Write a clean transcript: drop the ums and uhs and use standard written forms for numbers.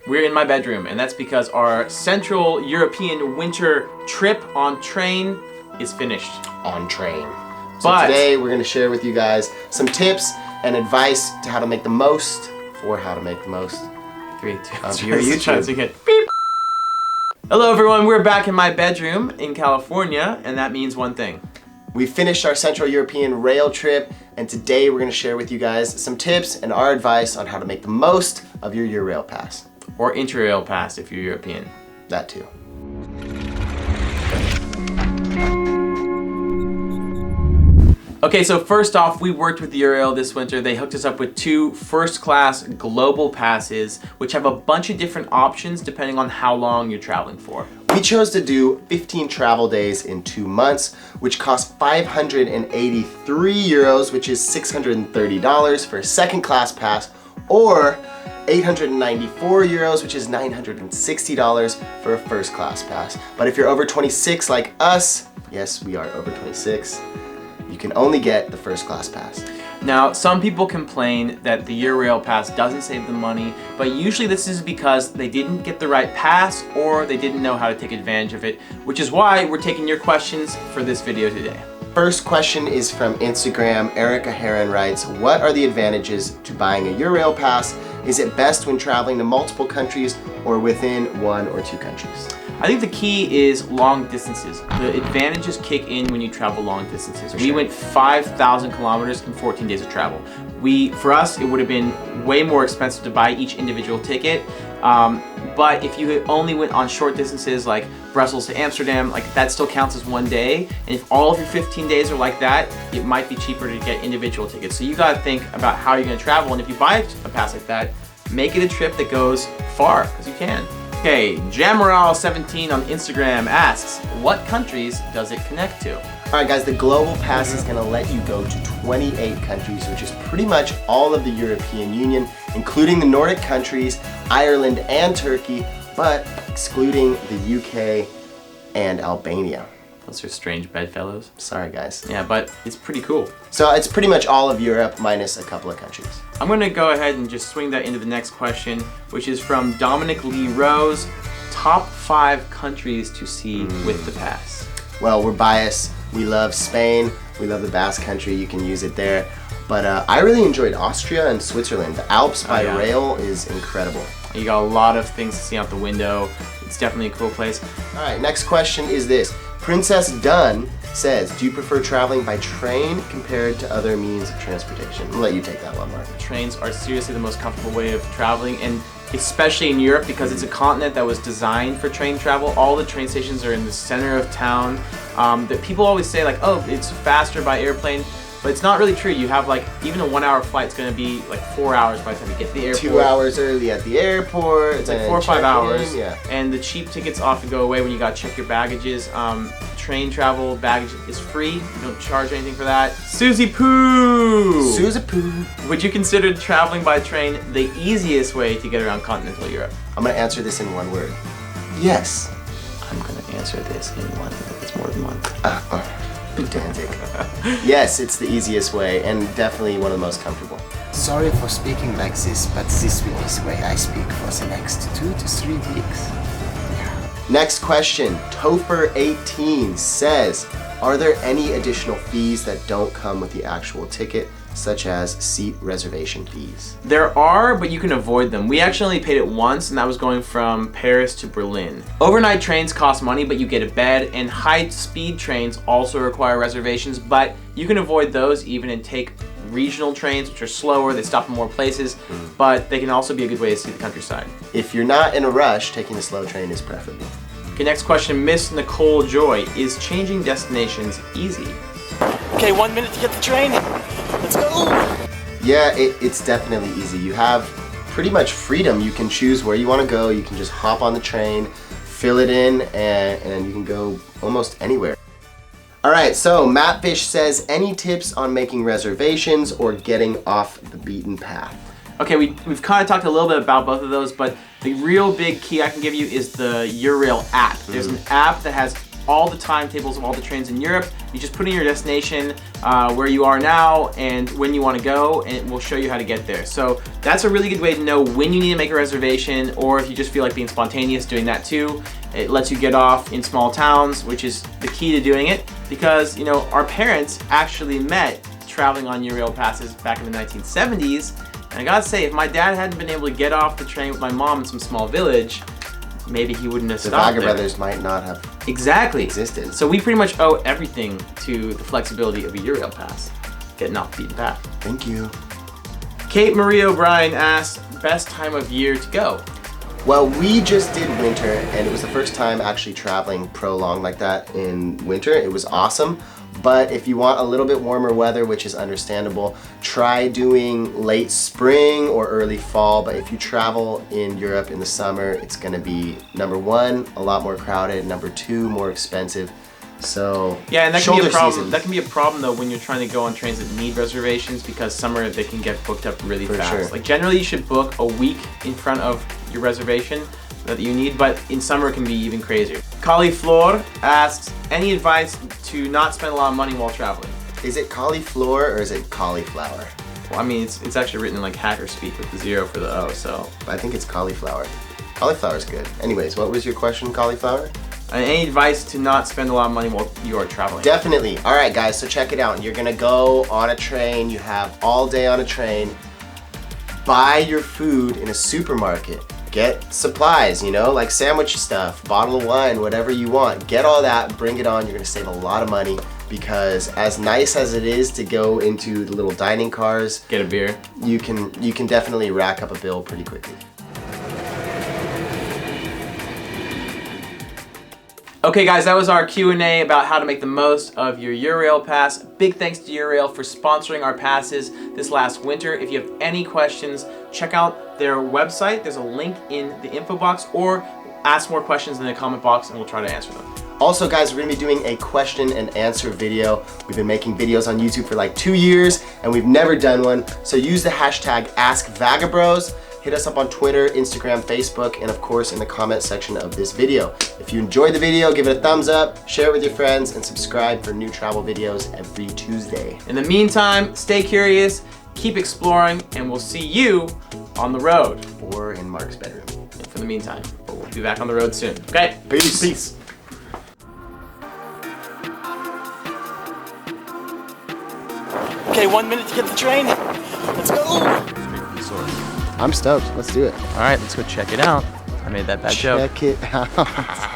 We're in my bedroom, and that's because our Central European winter trip on train is finished. On train. So today we're going to share with you guys some tips and advice to how to make the most of your YouTube. Beep. Hello everyone, we're back in my bedroom in California, and that means one thing. We finished our Central European rail trip, and today we're going to share with you guys some tips and our advice on how to make the most of your Eurail pass. Or Interrail pass if you're European. That too. Okay, so first off, we worked with Eurail this winter. They hooked us up with 2 first-class global passes, which have a bunch of different options depending on how long you're traveling for. We chose to do 15 travel days in 2 months, which cost 583 euros, which is $630 for a second-class pass, or 894 euros, which is $960 for a first-class pass. But if you're over 26 like us, yes, we are over 26, you can only get the first-class pass. Now, some people complain that the Eurail pass doesn't save them money, but usually this is because they didn't get the right pass or they didn't know how to take advantage of it, which is why we're taking your questions for this video today. First question is from Instagram. Erica Heron writes, what are the advantages to buying a Eurail pass? Is it best when traveling to multiple countries or within 1 or 2 countries? I think the key is long distances. The advantages kick in when you travel long distances. We went 5,000 kilometers in 14 days of travel. For us, it would have been way more expensive to buy each individual ticket. But if you only went on short distances like Brussels to Amsterdam, like that still counts as 1 day. And if all of your 15 days are like that, it might be cheaper to get individual tickets. So you gotta think about how you're gonna travel. And if you buy a pass like that, make it a trip that goes far, because you can. Okay, Jamaral17 on Instagram asks, what countries does it connect to? Alright guys, the global pass is going to let you go to 28 countries, which is pretty much all of the European Union, including the Nordic countries, Ireland and Turkey, but excluding the UK and Albania. Those are strange bedfellows. Sorry guys. Yeah, but it's pretty cool. So it's pretty much all of Europe minus a couple of countries. I'm going to go ahead and just swing that into the next question, which is from Dominic Lee Rose. Top 5 countries to see with the pass. Well, we're biased. We love Spain. We love the Basque Country. You can use it there. But I really enjoyed Austria and Switzerland. The Alps by rail is incredible. You got a lot of things to see out the window. It's definitely a cool place. All right, next question is this. Princess Dunn says, do you prefer traveling by train compared to other means of transportation? I'll let you take that one, Mark. Trains are seriously the most comfortable way of traveling, and especially in Europe because it's a continent that was designed for train travel. All the train stations are in the center of town. That people always say like, oh, it's faster by airplane. But it's not really true. You have like, even a 1 hour flight's gonna be like 4 hours by the time you get to the airport. 2 hours early at the airport. It's like 4 or 5 hours. Yeah. And the cheap tickets often go away when you gotta check your baggages. Train travel baggage is free. You don't charge anything for that. Susie Poo! Susie Poo. Would you consider traveling by train the easiest way to get around continental Europe? I'm gonna answer this in one word. Yes. I'm gonna answer this in one. It's more than one. Pedantic. Yes, it's the easiest way and definitely one of the most comfortable. Sorry for speaking like this, but this will be the way I speak for the next 2 to 3 weeks. Next question, Topher18 says, are there any additional fees that don't come with the actual ticket, such as seat reservation fees? There are, but you can avoid them. We actually only paid it once, and that was going from Paris to Berlin. Overnight trains cost money, but you get a bed, and high-speed trains also require reservations, but you can avoid those even and take regional trains, which are slower, they stop in more places, but they can also be a good way to see the countryside. If you're not in a rush, taking the slow train is preferable. Okay, next question, Miss Nicole Joy. Is changing destinations easy? Okay, 1 minute to get the train. Let's go! Yeah, it's definitely easy. You have pretty much freedom. You can choose where you want to go. You can just hop on the train, fill it in, and you can go almost anywhere. Alright, so Mattfish says, any tips on making reservations or getting off the beaten path? Okay, we've kind of talked a little bit about both of those, but the real big key I can give you is the Eurail app. There's an app that has all the timetables of all the trains in Europe. You just put in your destination, where you are now and when you want to go, and we'll show you how to get there. So that's a really good way to know when you need to make a reservation, or if you just feel like being spontaneous, doing that too. It lets you get off in small towns, which is the key to doing it, because, you know, our parents actually met traveling on Eurail passes back in the 1970s. And I gotta say, if my dad hadn't been able to get off the train with my mom in some small village, maybe he wouldn't have stopped The there. Brothers might not have existed. So we pretty much owe everything to the flexibility of a Eurail pass, getting off the beaten path. Thank you. Kate Marie O'Brien asks, best time of year to go? Well, we just did winter, and it was the first time actually traveling prolonged like that in winter. It was awesome. But if you want a little bit warmer weather, which is understandable, try doing late spring or early fall. But if you travel in Europe in the summer, it's gonna be, number one, a lot more crowded, number two, more expensive. So yeah, and that can be a problem. season. That can be a problem though when you're trying to go on trains that need reservations, because summer they can get booked up really fast. Sure. Like generally you should book a week in front of your reservation that you need, but in summer it can be even crazier. Cauliflower asks, any advice to not spend a lot of money while traveling? Is it cauliflower or is it cauliflower? Well, I mean, it's actually written in like hacker speak with the 0 for the O, so. I think it's cauliflower. Cauliflower's good. Anyways, what was your question, cauliflower? Any advice to not spend a lot of money while you are traveling? Definitely. All right, guys, so check it out. You're gonna go on a train. You have all day on a train. Buy your food in a supermarket. Get supplies, you know, like sandwich stuff, bottle of wine, whatever you want. Get all that, bring it on. You're gonna save a lot of money, because as nice as it is to go into the little dining cars, Get a beer. you can definitely rack up a bill pretty quickly. Okay guys, that was our Q&A about how to make the most of your Eurail pass. Big thanks to Eurail for sponsoring our passes this last winter. If you have any questions, check out their website. There's a link in the info box, or ask more questions in the comment box and we'll try to answer them. Also guys, we're gonna be doing a question and answer video. We've been making videos on YouTube for like 2 years and we've never done one. So use the hashtag AskVagabros. Hit us up on Twitter, Instagram, Facebook, and of course in the comment section of this video. If you enjoyed the video, give it a thumbs up, share it with your friends, and subscribe for new travel videos every Tuesday. In the meantime, stay curious, keep exploring, and we'll see you on the road. Or in Mark's bedroom. For the meantime, but we'll be back on the road soon. Okay? Peace. Peace. Okay, 1 minute to get the train. Let's go. I'm stoked. Let's do it. All right, let's go check it out. I made that bad joke. Check it out.